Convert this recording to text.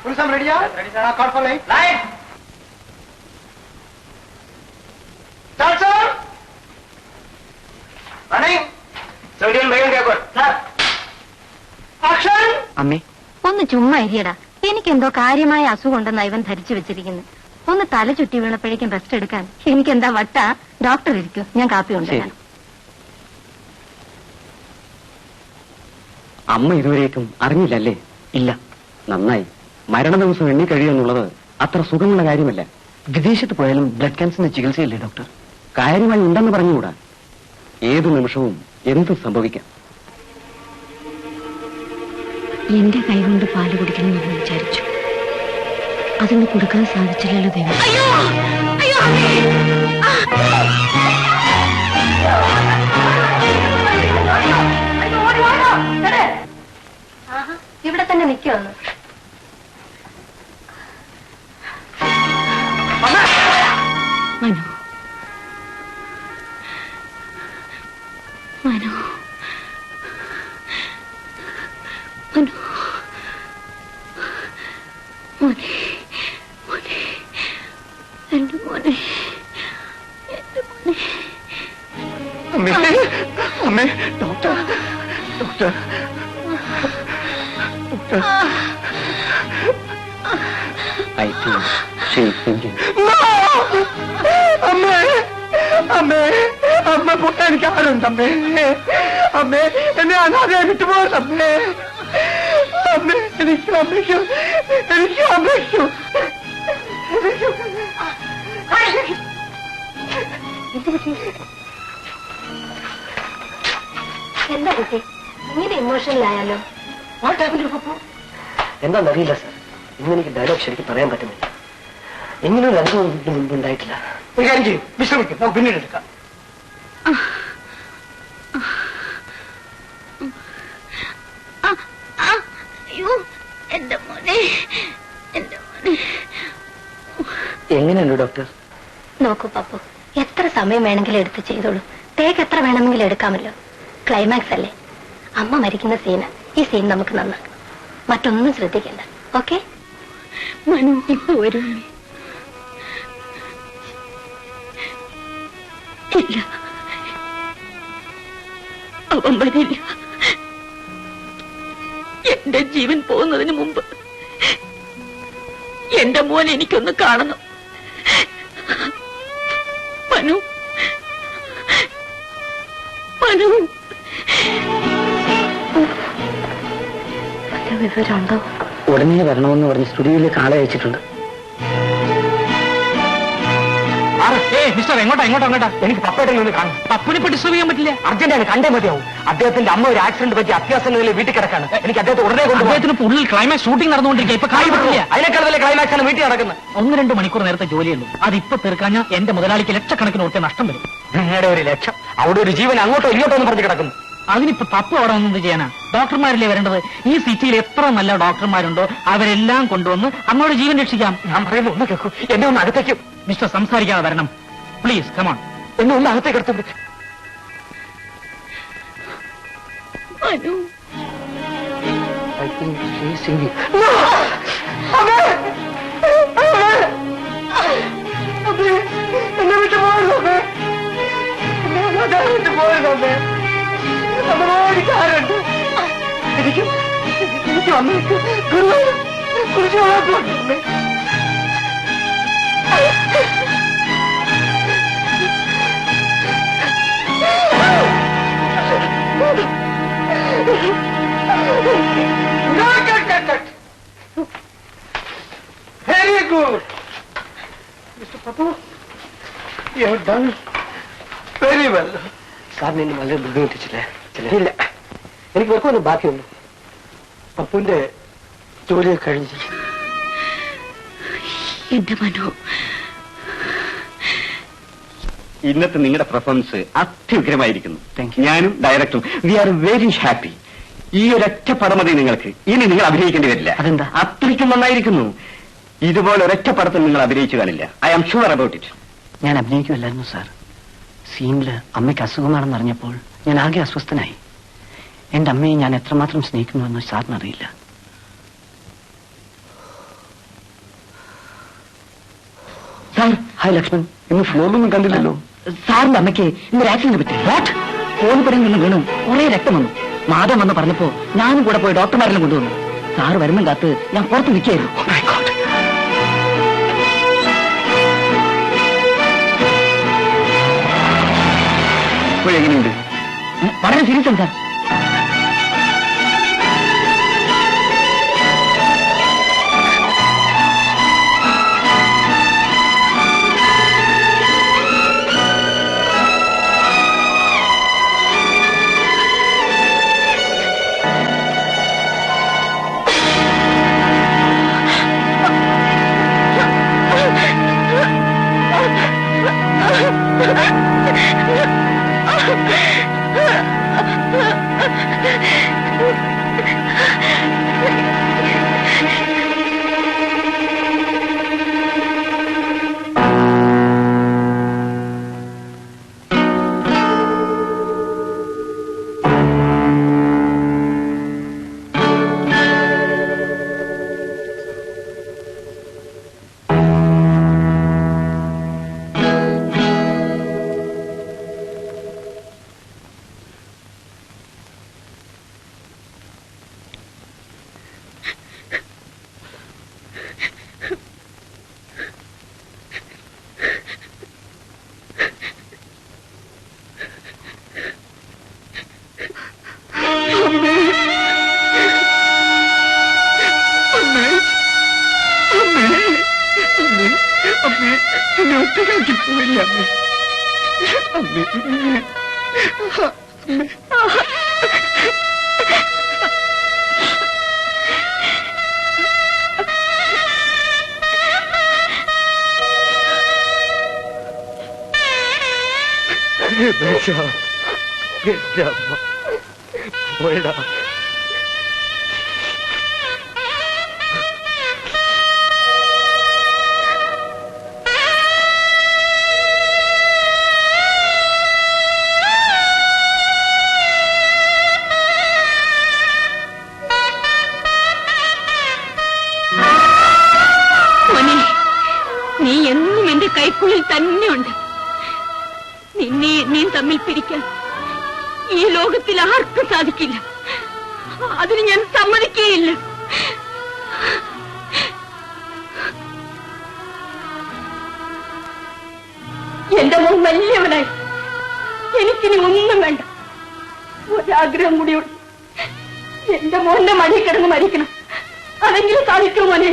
റെഡിയാ? അമ്മേ, ഒന്ന് ചുമ്മാ ഇരിയടാ. എനിക്കെന്തോ കാര്യമായ അസുഖം ഉണ്ടെന്ന് ഇവൻ ധരിച്ചു വെച്ചിരിക്കുന്നു. ഒന്ന് തല ചുറ്റി വീണപ്പോഴേക്കും റെസ്റ്റ് എടുക്കാൻ എനിക്കെന്താ വട്ട? ഡോക്ടർ ഇരിക്കും, ഞാൻ കാപ്പി കൊണ്ടുവരാം. അമ്മ ഇതുവരേക്കും അറിഞ്ഞില്ലല്ലേ? ഇല്ല. നന്നായി. മരണ ദിവസം എണ്ണി കഴിയുമെന്നുള്ളത് അത്ര സുഖമുള്ള കാര്യമല്ല. വിദേശത്ത് പോയാലും ബ്ലഡ് ക്യാൻസറിന് ചികിത്സയില്ലേ ഡോക്ടർ? കാര്യമായി ഉണ്ടെന്ന് പറഞ്ഞുകൂടാ. ഏതു നിമിഷവും എന്ത് സംഭവിക്കാം. എന്റെ കൈകൊണ്ട് പാല് കുടിക്കണമെന്ന് വിചാരിച്ചു. അതൊന്ന് കൊടുക്കാൻ സാധിച്ചില്ലല്ലോ ദൈവം. ഇവിടെ തന്നെ നിൽക്കുവന്നു. മനു, മനു, മനു, മോനെ, മോനെ, എന്റെ മോനെ, എന്റെ മോനെ. അമ്മേ, അമ്മേ, doctor, doctor, doctor. I think she is thinking. No! അമ്മേ, അമ്മേ, അമ്മ പൊട്ടാൻ എനിക്ക് ആരുണ്ട് അമ്മേ. അമ്മേ, എന്നെ അനാഥയെ വിട്ടുപോകല്ലേ. അമ്മേ, എനിക്ക് അമ്മയ്ക്കും, എനിക്ക് അമ്മയ്ക്കും. എന്താ കുട്ടി ഇങ്ങനെ ഇമോഷണലായാലോ? എന്താണെന്നറിയില്ല സാർ. ഇന്നെനിക്ക് ഡയലോഗ് ശരിക്കും പറയാൻ പറ്റുന്നില്ല. എങ്ങനെയൊരു അനുഭവം ഇതിന് മുൻപ് ഉണ്ടായിട്ടില്ല. ഒരു കാര്യം ചെയ്യും, വിശ്രമിക്കും, നമുക്ക് പിന്നീട് എടുക്കാം. എന്റെ മോനെ, എന്റെ മോനെ. എങ്ങനെയുണ്ട് ഡോക്ടർ? നോക്കൂ പപ്പു, എത്ര സമയം വേണമെങ്കിലും എടുത്ത് ചെയ്തോളൂ. ടേക്ക് എത്ര വേണമെങ്കിലും എടുക്കാമല്ലോ. ക്ലൈമാക്സ് അല്ലേ? അമ്മ മരിക്കുന്ന സീന്. ഈ സീൻ നമുക്ക് നന്നാക്കാം. മറ്റൊന്നും ശ്രദ്ധിക്കണ്ട. ഓക്കെ? മനു ഇപ്പൊ വരും. ഇല്ല, അവൻ വരില്ല. എന്റെ ജീവൻ പോകുന്നതിന് മുമ്പ് എന്റെ മോനെ എനിക്കൊന്ന് കാണണം. മനു, മനു. വല്ല വിവരമുണ്ടോ? ഉടനെ വരണമെന്ന് പറഞ്ഞ് സ്റ്റുഡിയോയിലേക്ക് ആളെ അയച്ചിട്ടുണ്ട്. മിസ്റ്റർ, എങ്ങോട്ടാ എങ്ങോട്ടാ അങ്ങോട്ടാ? എനിക്ക് പപ്പയുടെ ഒന്ന് കാണും. പപ്പിനെ ഇപ്പൊ ഡിസ്റ്റർബ് ചെയ്യാൻ പറ്റില്ല. അർജന്റാണ്, കണ്ടേ മതിയാവും. അദ്ദേഹത്തിന്റെ അമ്മ ഒരു ആക്സിഡന്റ് പറ്റി അത്യാവശ്യ നിലയിൽ വീട്ടിൽ കിടക്കാണ്. എനിക്ക് അദ്ദേഹത്തെ ഉടനെ കൊണ്ട് അദ്ദേഹത്തിന് ഫുൾ ക്ലൈമാക്സ് ഷൂട്ടിംഗ് നടന്നുകൊണ്ടിരിക്കുക. ഇപ്പൊ കായ് പറ്റില്ല. അതിനേക്കാൾ വലിയ ക്ലൈമാക്സ് ആണ് വീട്ടിൽ നടക്കുന്നത്. 1-2 മണിക്കൂർ നേരത്തെ ജോലിയുള്ളൂ. അതിപ്പോ തീർക്കാൻ എന്റെ മുതലാളിക്ക് ലക്ഷക്കണക്കിന് ഒറ്റ നഷ്ടം വരും. നിങ്ങളുടെ ഒരു ലക്ഷം, അവിടെ ഒരു ജീവൻ അങ്ങോട്ടോ ഇങ്ങോട്ടോ എന്ന് പറഞ്ഞു കിടക്കുന്നു. അതിനിപ്പോ പപ്പു അവിടെ ഒന്നും ചെയ്യാനാ? ഡോക്ടർമാരല്ലേ വരേണ്ടത്. ഈ സിറ്റിയിൽ എത്ര നല്ല ഡോക്ടർമാരുണ്ടോ അവരെല്ലാം കൊണ്ടുവന്ന് അമ്മയുടെ ജീവൻ രക്ഷിക്കാം. ഞാൻ പറയുന്നു, ഒന്ന് കേൾക്കൂ. എന്നെ ഒന്ന് അകത്തേക്ക്. മിസ്റ്റർ, സംസാരിക്കാതെ വരണം പ്ലീസ്. കമോൺ, എന്നെ ഒന്ന് അകത്തേക്ക് എടുത്തു. എന്നെ വിട്ടു പോയതേ, എന്നെ വിട്ടു പോയതേ. നമ്മളുണ്ട് എനിക്ക് വന്നേക്ക് കുറിച്ച് വളർത്തുണ്ട്. Very good mister Pappu, you have done very well. സാറിന് എന്നെ വളരെ ബുദ്ധിമുട്ടിച്ചില്ലേ? ഇല്ല, എനിക്ക് വെറുക്കൊന്നും ബാക്കിയുള്ളൂ. പപ്പുവിന്റെ ജോലി കഴിഞ്ഞു. എന്റെ മനു, ഇന്നത്തെ നിങ്ങളുടെ പെർഫോമൻസ് അത്യുഗ്രമായിരിക്കുന്നു. ഞാനും ഡയറക്ടറും വി ആർ വെരി ഹാപ്പി. ഈ ഒരൊറ്റ പടം മതി നിങ്ങൾക്ക്. ഇനി നിങ്ങൾ അഭിനയിക്കേണ്ടി വരില്ല. അതെന്താ? അത്രയ്ക്കും നന്നായിരിക്കുന്നു. ഇതുപോലെ ഒരൊറ്റ പടത്തിൽ നിങ്ങൾ അഭിനയിച്ചു കാണില്ല. I am sure about it. ഞാൻ അഭിനയിക്കുമല്ലായിരുന്നു സാർ. സീനില് അമ്മയ്ക്ക് അസുഖമാണെന്ന് അറിഞ്ഞപ്പോൾ ഞാൻ ആകെ അസ്വസ്ഥനായി. എന്റെ അമ്മയെ ഞാൻ എത്രമാത്രം സ്നേഹിക്കുന്നുവെന്ന് സാറിനറിയില്ല. ഹായ് ലക്ഷ്മൺ, ഇന്ന് ഫ്ലോറിലൊന്നും കണ്ടില്ലല്ലോ. സാറിന്റെ അമ്മയ്ക്ക് ഇന്നൊരു ആക്സിഡന്റ് പറ്റി. വാട്ട്? കോണിപ്പുരയിൽ നിന്ന് വീണു കുറെ രക്തം വന്നു. മാധവൻ വന്ന് പറഞ്ഞപ്പോ ഞാനും കൂടെ പോയി ഡോക്ടർമാരെല്ലാം കൊണ്ടുവന്നു. സാറ് വരുന്നും കാത്ത് ഞാൻ പുറത്ത് നിൽക്കായിരുന്നു. എങ്ങനെയുണ്ട്? വളരെ സീരിയസ് ആണ് സാർ. നീ എന്നും എന്റെ കൈക്കുള്ളിൽ തന്നെയുണ്ട്. നിന്നെ നീ തമ്മിൽ പിരിക്കാൻ ഈ ലോകത്തിൽ ആർക്കും സാധിക്കില്ല. അതിന് ഞാൻ സമ്മതിക്കുകയില്ല. എന്റെ മോൻ വലിയവനായി. എനിക്കിനി ഒന്നും വേണ്ട. ഒരാഗ്രഹം കൂടിയുണ്ട്. എന്റെ മോന്റെ മടി കിടന്ന് മരിക്കണം. അതെങ്കിലും സാധിക്കുമോ മോനെ?